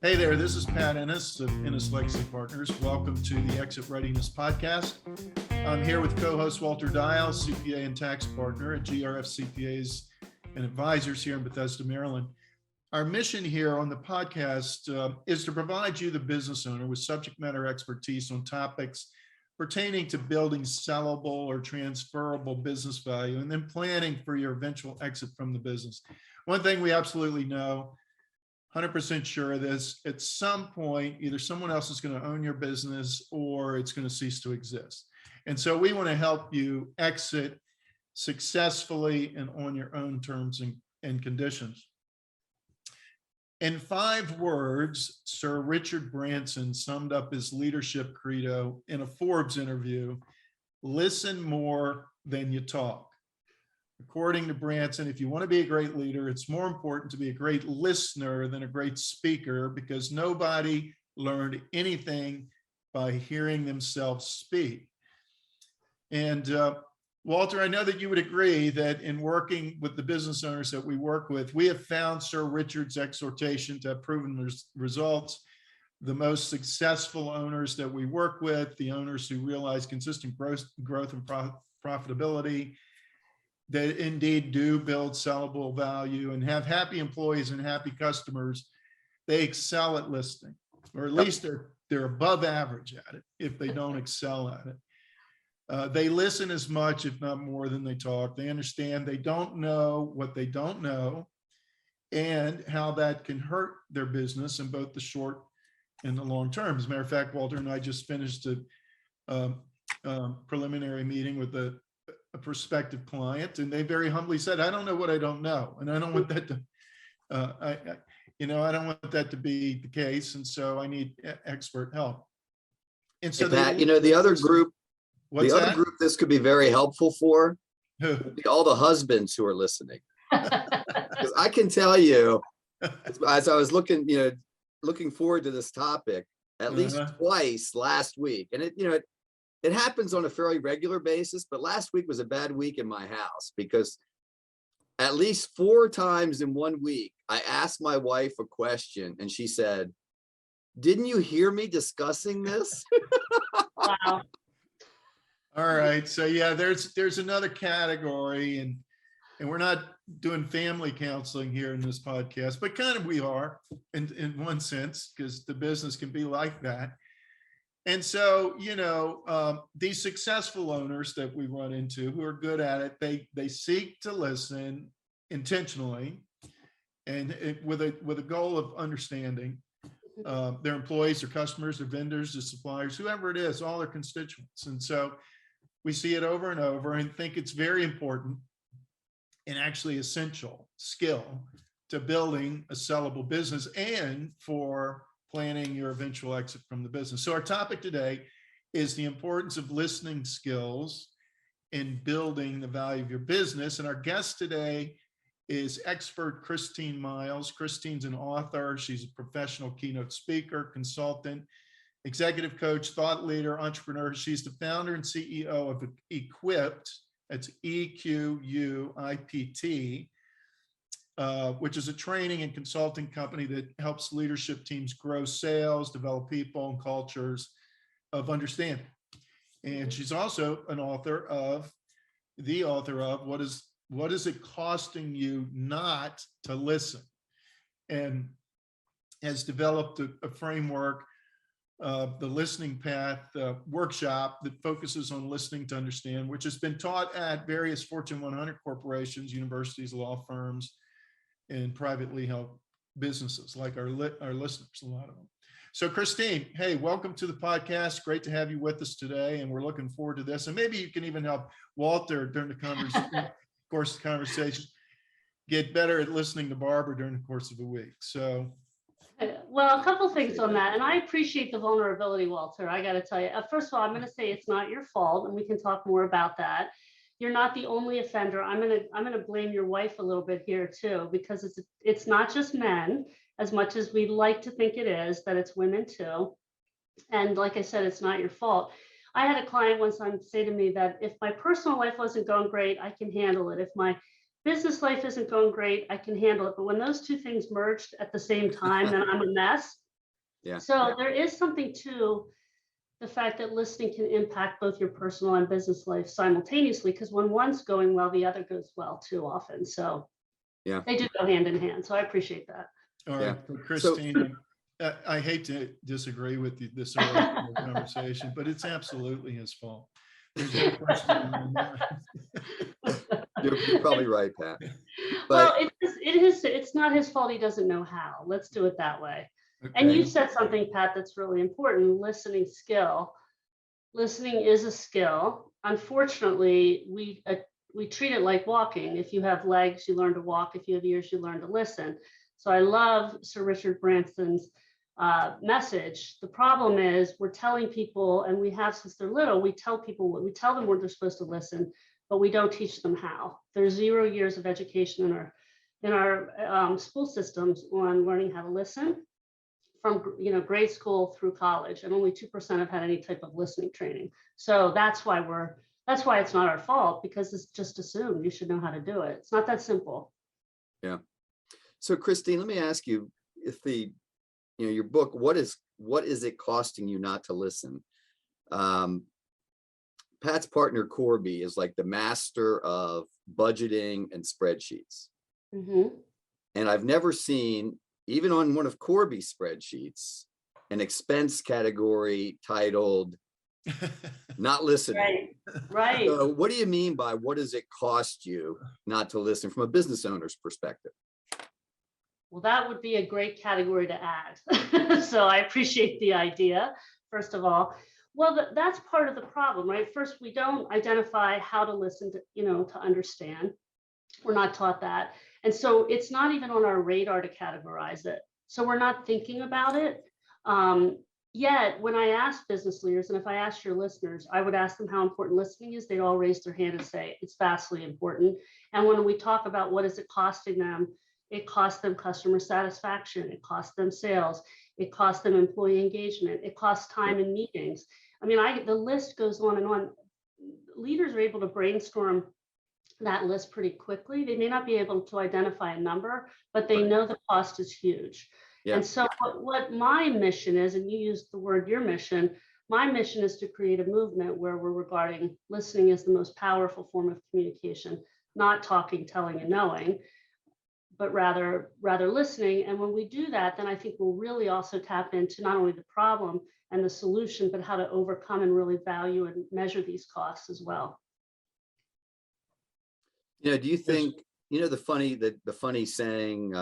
Hey there, this is Pat Ennis of Ennis Legacy Partners. Welcome to the Exit Readiness podcast. I'm here with co-host Walter Dial, CPA and tax partner at GRF CPAs and advisors here in Bethesda, Maryland. Our mission here on the podcast is to provide you, the business owner, with subject matter expertise on topics pertaining to building sellable or transferable business value and then planning for your eventual exit from the business. One thing we absolutely know, 100% sure of this, at some point, either someone else is going to own your business or it's going to cease to exist. And so we want to help you exit successfully and on your own terms and conditions. In 5 words, Sir Richard Branson summed up his leadership credo in a Forbes interview: listen more than you talk. According to Branson, if you want to be a great leader, it's more important to be a great listener than a great speaker, because nobody learned anything by hearing themselves speak. And Walter, I know that you would agree that in working with the business owners that we work with, we have found Sir Richard's exhortation to have proven results. The most successful owners that we work with, the owners who realize consistent growth and profitability, that indeed do build sellable value and have happy employees and happy customers, they excel at listening, or at least they're above average at it if they don't excel at it. They listen as much, if not more, than they talk. They understand they don't know what they don't know and how that can hurt their business in both the short and the long term. As a matter of fact, Walter and I just finished a preliminary meeting with a prospective client, and they very humbly said, "I don't know what I don't know," and I don't want that to, I don't want that to be the case, and so I need expert help. And so Pat, the other group, this could be very helpful for would be all the husbands who are listening, because I can tell you, as I was looking forward to this topic at least twice last week, and it happens on a fairly regular basis, but last week was a bad week in my house because at least 4 times in 1 week, I asked my wife a question and she said, "Didn't you hear me discussing this?" Wow. All right. So yeah, there's another category, and we're not doing family counseling here in this podcast, but kind of we are in one sense, because the business can be like that. And so, these successful owners that we run into who are good at it, they seek to listen intentionally and with a goal of understanding their employees, their customers, their vendors, their suppliers, whoever it is, all their constituents. And so we see it over and over and think it's very important and actually essential skill to building a sellable business and for planning your eventual exit from the business. So our topic today is the importance of listening skills in building the value of your business. And our guest today is expert Christine Miles. Christine's an author. She's a professional keynote speaker, consultant, executive coach, thought leader, entrepreneur. She's the founder and CEO of Equipped. That's EQUIPT. Which is a training and consulting company that helps leadership teams grow sales, develop people and cultures of understanding. And she's also the author of What is it costing you not to listen? And has developed a framework, the Listening Path workshop that focuses on listening to understand, which has been taught at various Fortune 100 corporations, universities, law firms, and privately held businesses, like our listeners, a lot of them. So Christine, hey, welcome to the podcast. Great to have you with us today, and we're looking forward to this. And maybe you can even help Walter during the course of the conversation get better at listening to Barbara during the course of a week. So, well, a couple things on that, and I appreciate the vulnerability, Walter. I got to tell you, first of all, I'm going to say it's not your fault, and we can talk more about that. You're not the only offender. I'm gonna blame your wife a little bit here too, because it's not just men, as much as we like to think it is, that it's women too. And like I said, it's not your fault. I had a client once say to me that if my personal life wasn't going great, I can handle it. If my business life isn't going great, I can handle it. But when those two things merged at the same time, then I'm a mess. Yeah. So there is something to the fact that listening can impact both your personal and business life simultaneously, because when one's going well, the other goes well too often. So Yeah. they do go hand in hand. So I appreciate that. All right, Yeah. but Christine, I hate to disagree with you this early in the conversation, but it's absolutely his fault. There's no question in my mind. You're probably right, Pat. Well, But it's not his fault he doesn't know how. Let's do it that way. And you Okay. said something, Pat, that's really important, listening skill. Listening is a skill. Unfortunately, we treat it like walking. If you have legs, you learn to walk. If you have ears, you learn to listen. So I love Sir Richard Branson's message. The problem is we're telling people, and we have since they're little, we tell them what they're supposed to listen, but we don't teach them how. There's 0 years of education in our school systems on learning how to listen, from grade school through college, and only 2% have had any type of listening training. So that's why it's not our fault, because it's just assumed you should know how to do it. It's not that simple. yeah. So Christine, let me ask you, if your book, what is it costing you not to listen? Pat's partner Corby is like the master of budgeting and spreadsheets. Mm-hmm. And I've never seen, even on one of Corby's spreadsheets, an expense category titled not listening. Right. So what do you mean by what does it cost you not to listen from a business owner's perspective? Well, that would be a great category to add. So I appreciate the idea, first of all. Well, that's part of the problem, right? First, we don't identify how to listen to understand. We're not taught that. And so it's not even on our radar to categorize it. So we're not thinking about it. Yet when I ask business leaders, and if I asked your listeners, I would ask them how important listening is, they'd all raise their hand and say it's vastly important. And when we talk about what is it costing them, it costs them customer satisfaction, it costs them sales, it costs them employee engagement, it costs time in meetings. I mean, the list goes on and on. Leaders are able to brainstorm that list pretty quickly. They may not be able to identify a number, but they know the cost is huge. Yeah. And so what my mission is, and you used the word your mission, my mission is to create a movement where we're regarding listening as the most powerful form of communication, not talking, telling, and knowing, but rather listening. And when we do that, then I think we'll really also tap into not only the problem and the solution, but how to overcome and really value and measure these costs as well. Do you think, the funny saying,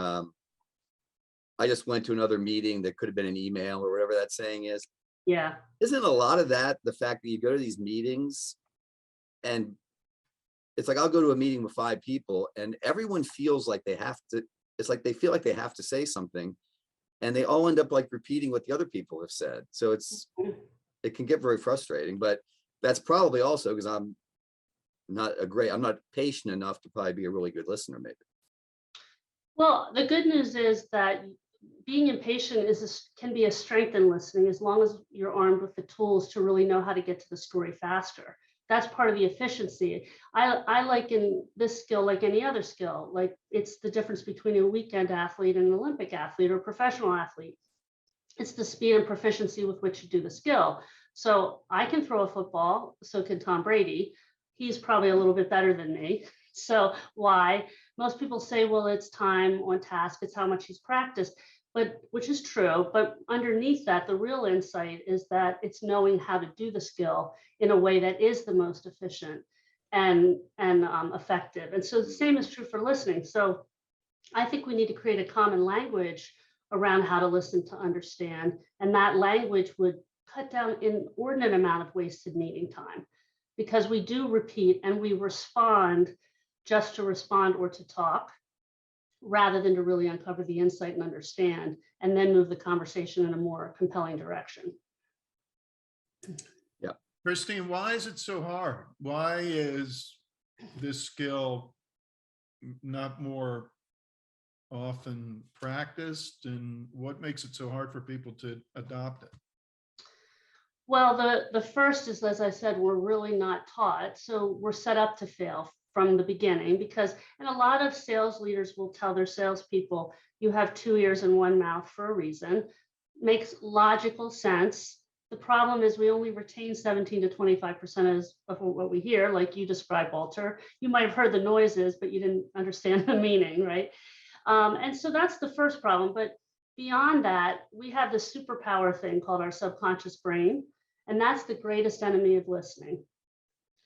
I just went to another meeting that could have been an email or whatever that saying is? Yeah. Isn't a lot of that the fact that you go to these meetings and it's like, I'll go to a meeting with 5 people and everyone feels like they have to, it's like they feel like they have to say something and they all end up like repeating what the other people have said. So it can get very frustrating, but that's probably also because I'm not patient enough to probably be a really good listener, maybe. Well, the good news is that being impatient can be a strength in listening, as long as you're armed with the tools to really know how to get to the story faster. That's part of the efficiency. I liken this skill like any other skill. Like, it's the difference between a weekend athlete and an Olympic athlete or a professional athlete. It's the speed and proficiency with which you do the skill. So I can throw a football, so can Tom Brady. He's probably a little bit better than me. So why? Most people say, well, it's time on task, it's how much he's practiced, which is true. But underneath that, the real insight is that it's knowing how to do the skill in a way that is the most efficient and effective. And so the same is true for listening. So I think we need to create a common language around how to listen to understand. And that language would cut down an inordinate amount of wasted meeting time, because we do repeat and we respond just to respond or to talk, rather than to really uncover the insight and understand, and then move the conversation in a more compelling direction. Yeah. Christine, why is it so hard? Why is this skill not more often practiced, and what makes it so hard for people to adopt it? Well, the first is, as I said, we're really not taught. So we're set up to fail from the beginning, and a lot of sales leaders will tell their salespeople, you have 2 ears and 1 mouth for a reason. makes logical sense. The problem is we only retain 17 to 25% of what we hear, like you described, Walter. You might have heard the noises, but you didn't understand the meaning, right? And so that's the first problem. But beyond that, we have this superpower thing called our subconscious brain, and that's the greatest enemy of listening.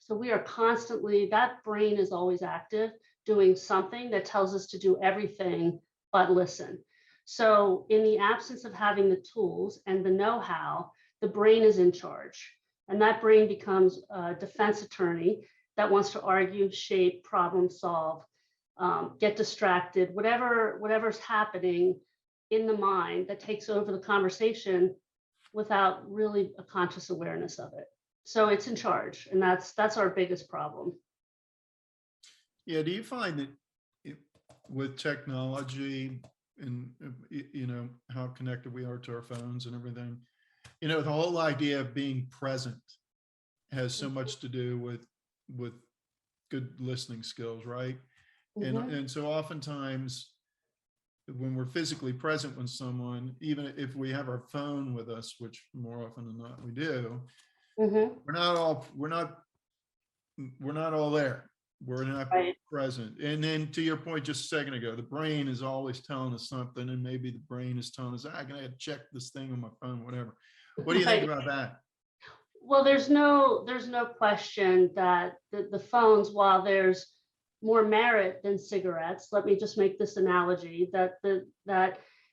So we are constantly, that brain is always active, doing something that tells us to do everything but listen. So in the absence of having the tools and the know-how, the brain is in charge. And that brain becomes a defense attorney that wants to argue, shape, problem solve, get distracted, whatever's happening in the mind that takes over the conversation without really a conscious awareness of it. So it's in charge, and that's our biggest problem. Yeah, do you find that with technology and how connected we are to our phones and everything, the whole idea of being present has so much to do with good listening skills, right? Mm-hmm. And so oftentimes when we're physically present with someone, even if we have our phone with us, which more often than not we do, Mm-hmm. we're not all there. We're not Right. present. And then to your point just a second ago, the brain is always telling us something, and maybe the brain is telling us, I gotta check this thing on my phone, whatever. What do you think about that? Well, there's no question that the phones, while there's more merit than cigarettes, let me just make this analogy, that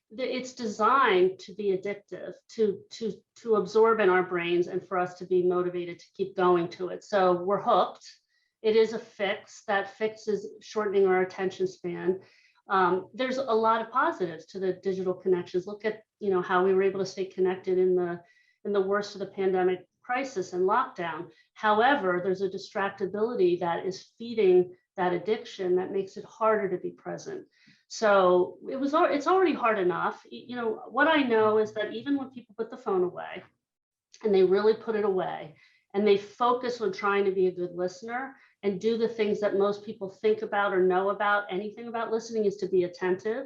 it's designed to be addictive, to absorb in our brains and for us to be motivated to keep going to it. So we're hooked. It is a fix. That fix is shortening our attention span. There's a lot of positives to the digital connections. Look at how we were able to stay connected in the worst of the pandemic crisis and lockdown. However, there's a distractibility that is feeding that addiction that makes it harder to be present. So it's already hard enough. What I know is that even when people put the phone away, and they really put it away, and they focus on trying to be a good listener and do the things that most people think about or know about, anything about listening is to be attentive,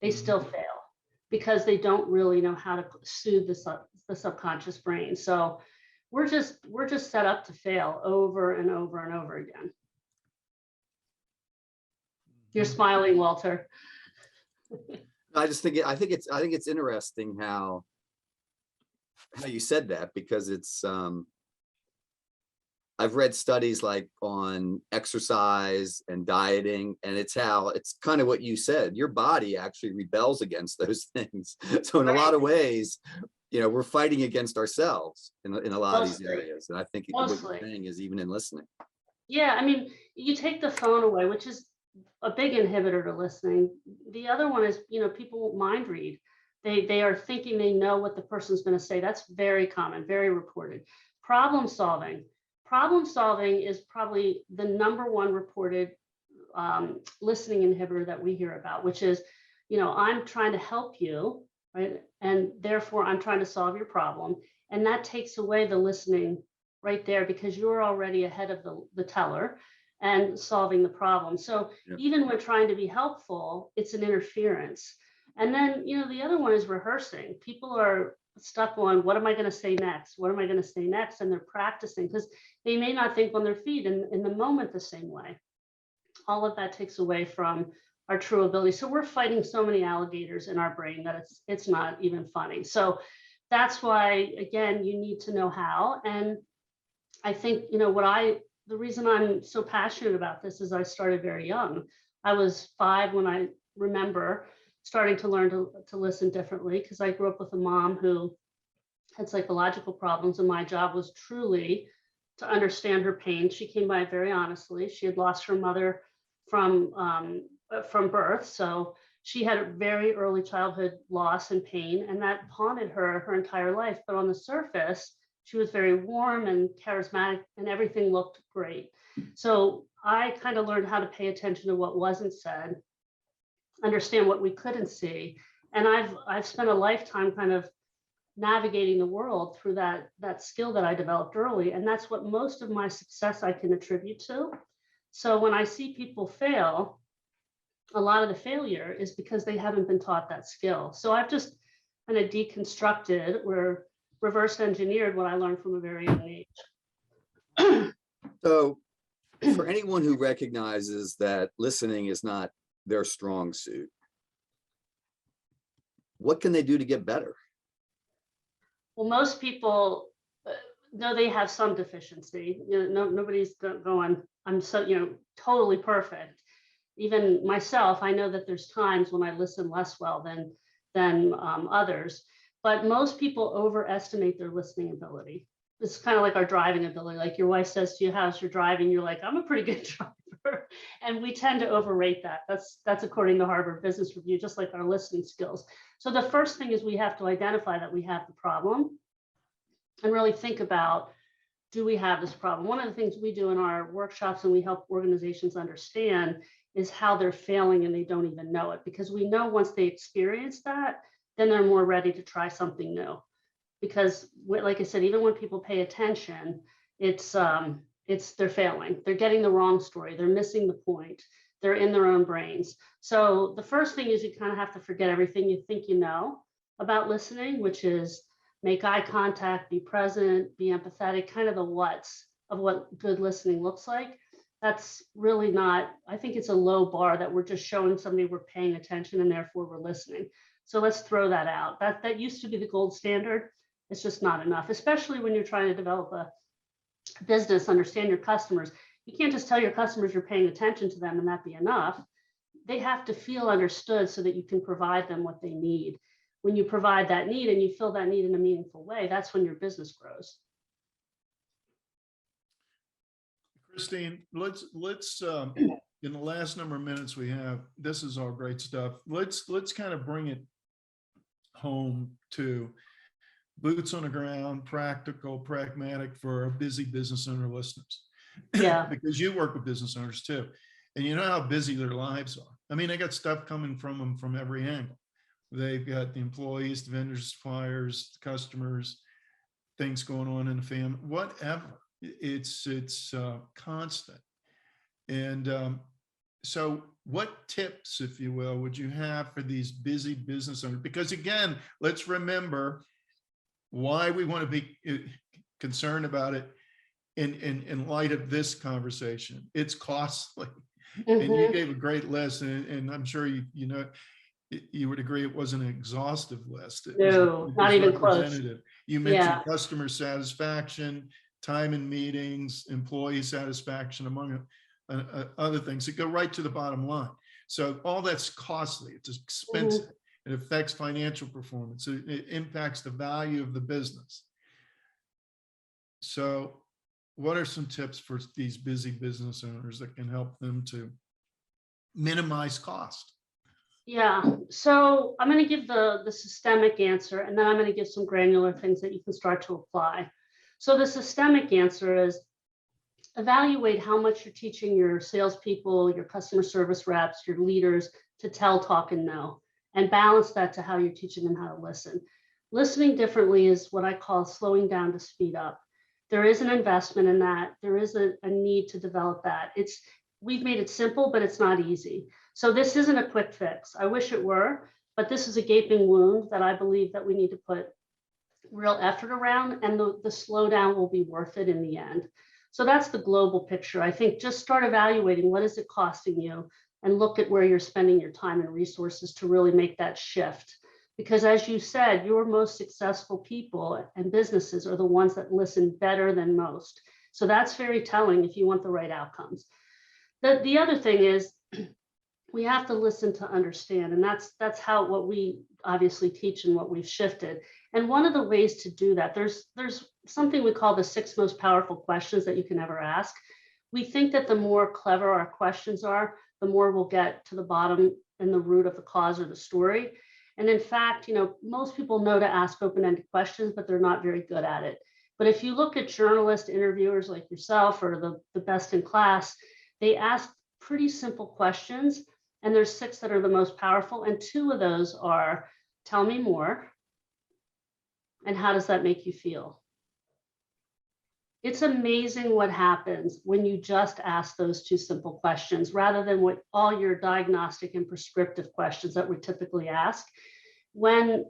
they still fail because they don't really know how to soothe the subconscious brain. So we're just set up to fail over and over and over again. You're smiling, Walter. I think it's interesting how you said that, because it's I've read studies like on exercise and dieting, and it's kind of what you said. Your body actually rebels against those things. So in a lot of ways, we're fighting against ourselves in a lot of these areas. And I think what you're saying is even in listening. Yeah, I mean, you take the phone away, which is a big inhibitor to listening. The other one is, people mind read. They are thinking they know what the person's going to say. That's very common, very reported. Problem solving is probably the number one reported listening inhibitor that we hear about, which is, I'm trying to help you, right? And therefore I'm trying to solve your problem. And that takes away the listening right there, because you're already ahead of the teller and solving the problem. So even when trying to be helpful, it's an interference. And then, the other one is rehearsing. People are stuck on, what am I going to say next? What am I going to say next? And they're practicing because they may not think on their feet in the moment the same way. All of that takes away from our true ability. So we're fighting so many alligators in our brain that it's not even funny. So that's why, again, you need to know how. And I think, the reason I'm so passionate about this is I started very young. I was 5 when I remember starting to learn to listen differently, because I grew up with a mom who had psychological problems, and my job was truly to understand her pain. She came by very honestly. She had lost her mother from birth, so she had a very early childhood loss and pain, and that haunted her entire life. But on the surface, she was very warm and charismatic, and everything looked great. So I kind of learned how to pay attention to what wasn't said, understand what we couldn't see. And I've spent a lifetime kind of navigating the world through that skill that I developed early. And that's what most of my success I can attribute to. So when I see people fail, a lot of the failure is because they haven't been taught that skill. So I've just kind of deconstructed or reverse engineered what I learned from a very young age. So for anyone who recognizes that listening is not their strong suit, what can they do to get better? Well, most people know they have some deficiency. Nobody's going, I'm so, totally perfect. Even myself, I know that there's times when I listen less well than others, but most people overestimate their listening ability. It's kind of like our driving ability. Like your wife says to you, how's your driving? You're like, I'm a pretty good driver. And we tend to overrate that. That's according to Harvard Business Review, just like our listening skills. So the first thing is we have to identify that we have the problem and really think about, do we have this problem? One of the things we do in our workshops and we help organizations understand is how they're failing and they don't even know it, because we know once they experience that, then they're more ready to try something new. Because like I said, even when people pay attention, it's they're failing. They're getting the wrong story. They're missing the point. They're in their own brains. So the first thing is you kind of have to forget everything you think you know about listening, which is make eye contact, be present, be empathetic, kind of the what's of what good listening looks like. That's really not, I think it's a low bar that we're just showing somebody we're paying attention and therefore we're listening. So let's throw that out. That used to be the gold standard. It's just not enough, especially when you're trying to develop a business, understand your customers. You can't just tell your customers you're paying attention to them and that be enough. They have to feel understood so that you can provide them what they need. When you provide that need and you fill that need in a meaningful way, that's when your business grows. Christine, let's in the last number of minutes we have, this is all great stuff. Let's kind of bring it home to boots on the ground, practical, pragmatic for our busy business owner listeners. Yeah. Because you work with business owners too. And you know how busy their lives are. I mean, they got stuff coming from them from every angle. They've got the employees, the vendors, suppliers, the customers, things going on in the family, whatever. It's constant. And so what tips, if you will, would you have for these busy business owners? Because again, let's remember why we want to be concerned about it in light of this conversation. It's costly. Mm-hmm. And you gave a great list, and I'm sure you would agree it wasn't an exhaustive list. No, not even close. You mentioned customer satisfaction, time in meetings, employee satisfaction, among other things that go right to the bottom line. So all that's costly. It's expensive. Mm-hmm. It affects financial performance. It impacts the value of the business. So what are some tips for these busy business owners that can help them to minimize cost? Yeah, so I'm going to give the systemic answer, and then I'm going to give some granular things that you can start to apply. So the systemic answer is evaluate how much you're teaching your salespeople, your customer service reps, your leaders to tell, talk, and know, and balance that to how you're teaching them how to listen. Listening differently is what I call slowing down to speed up. There is an investment in that. There is a need to develop that. We've made it simple, but it's not easy. So this isn't a quick fix. I wish it were, but this is a gaping wound that I believe that we need to put real effort around, and the slowdown will be worth it in the end. So that's the global picture. I think just start evaluating what is it costing you and look at where you're spending your time and resources to really make that shift. Because as you said, your most successful people and businesses are the ones that listen better than most. So that's very telling if you want the right outcomes. The other thing is we have to listen to understand, and that's how what we obviously teach and what we've shifted. And one of the ways to do that, there's something we call the 6 most powerful questions that you can ever ask. We think that the more clever our questions are, the more we'll get to the bottom and the root of the cause or the story. And in fact, most people know to ask open-ended questions, but they're not very good at it. But if you look at journalist interviewers like yourself or the best in class, they ask pretty simple questions. And there's 6 that are the most powerful. And 2 of those are, tell me more. And how does that make you feel? It's amazing what happens when you just ask those 2 simple questions rather than what all your diagnostic and prescriptive questions that we typically ask.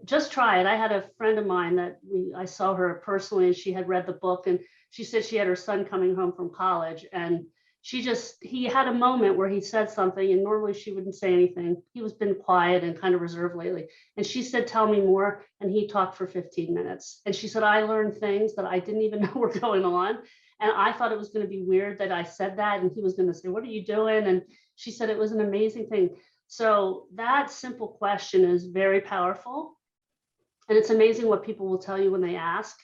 just try it. I had a friend of mine that I saw her personally, and she had read the book, and she said she had her son coming home from college, and he had a moment where he said something, and normally she wouldn't say anything. He was been quiet and kind of reserved lately. And she said, tell me more. And he talked for 15 minutes. And she said, I learned things that I didn't even know were going on. And I thought it was going to be weird that I said that. And he was going to say, what are you doing? And she said, it was an amazing thing. So that simple question is very powerful. And it's amazing what people will tell you when you ask,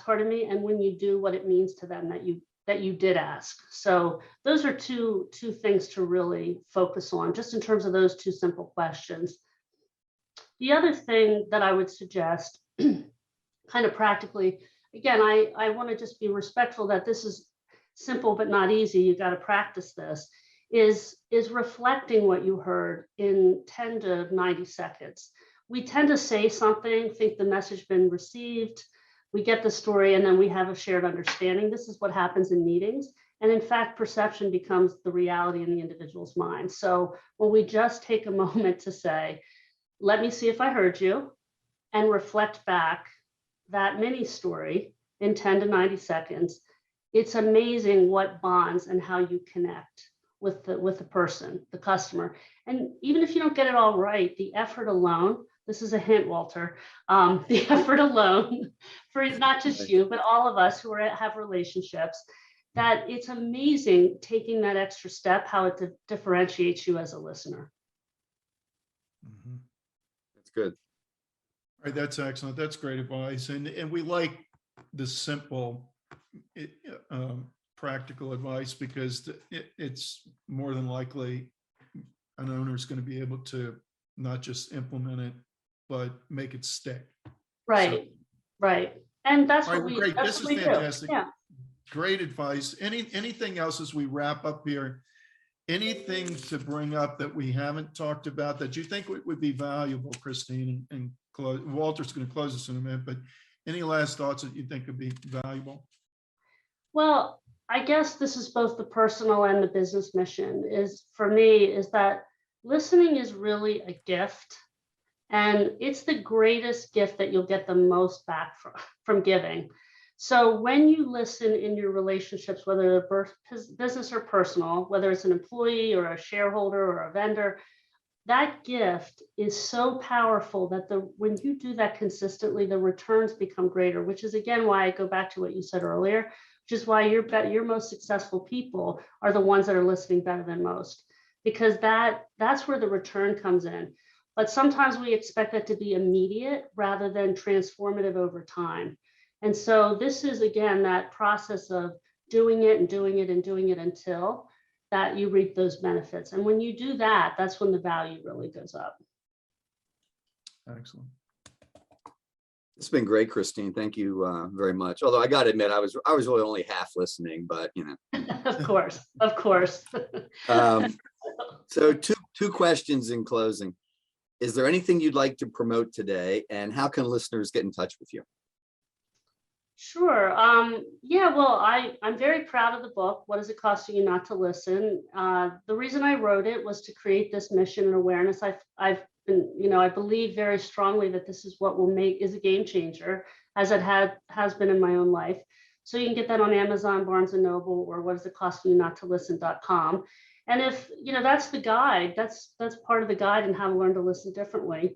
pardon me, and when you do, what it means to them that you did ask. So those are two things to really focus on, just in terms of those two simple questions. The other thing that I would suggest, kind of practically, again, I want to just be respectful that this is simple but not easy. You got to practice this, is reflecting what you heard in 10 to 90 seconds. We tend to say something, think the message been received, we get the story, and then we have a shared understanding. This is what happens in meetings. And in fact, perception becomes the reality in the individual's mind. So when we just take a moment to say, let me see if I heard you, and reflect back that mini story in 10 to 90 seconds, it's amazing what bonds and how you connect with the person, the customer. And even if you don't get it all right, the effort alone, this is a hint, Walter, the effort alone for not just you, but all of us who have relationships, that it's amazing taking that extra step, how it differentiates you as a listener. Mhm. That's good. All right, that's excellent. That's great advice. And we like the simple, practical advice, because it's more than likely an owner is going to be able to not just implement it, but make it stick. Right, right. And that's All what right, we, great. that's This what is we fantastic. do. Yeah. Great advice. Anything else as we wrap up here? Anything to bring up that we haven't talked about that you think would be valuable, Christine? And Walter's going to close us in a minute, but any last thoughts that you think would be valuable? Well, I guess this is both the personal and the business mission, is for me, is that listening is really a gift. And it's the greatest gift that you'll get the most back from giving. So when you listen in your relationships, whether business or personal, whether it's an employee or a shareholder or a vendor, that gift is so powerful that when you do that consistently, the returns become greater, which is again why I go back to what you said earlier, which is why your most successful people are the ones that are listening better than most, because that's where the return comes in. But sometimes we expect that to be immediate rather than transformative over time. And so this is, again, that process of doing it and doing it and doing it until that you reap those benefits. And when you do that, that's when the value really goes up. Excellent. It's been great, Christine. Thank you very much. Although I got to admit, I was really only half listening, but you know. Of course, of course. So two questions in closing. Is there anything you'd like to promote today, and how can listeners get in touch with you? Sure. Yeah, well, I'm very proud of the book, What Is It Costing You Not to Listen? The reason I wrote it was to create this mission and awareness. I've been, I believe very strongly that this is what is a game changer, as it has been in my own life. So you can get that on Amazon, Barnes & Noble, or whatisitcostingyounottolisten.com. And if, that's the guide, that's part of the guide in how to learn to listen differently.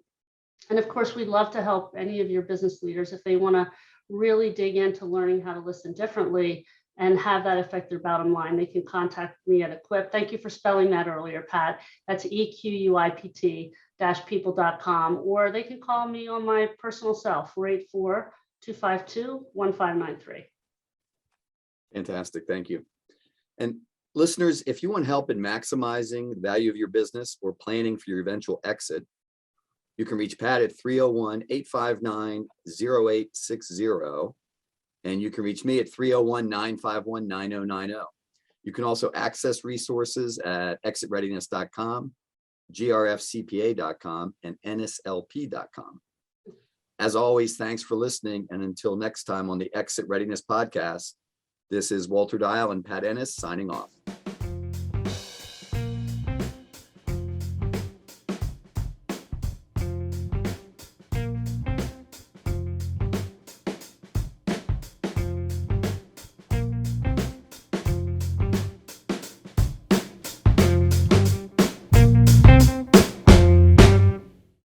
And of course, we'd love to help any of your business leaders if they want to really dig into learning how to listen differently and have that affect their bottom line. They can contact me at Equip. Thank you for spelling that earlier, Pat. That's EQUIPT-people.com, or they can call me on my personal cell, 484-252-1593. Fantastic. Thank you. And listeners, if you want help in maximizing the value of your business or planning for your eventual exit, you can reach Pat at 301-859-0860. And you can reach me at 301-951-9090. You can also access resources at exitreadiness.com, grfcpa.com, and ennislp.com. As always, thanks for listening. And until next time on the Exit Readiness podcast, this is Walter Dial and Pat Ennis signing off.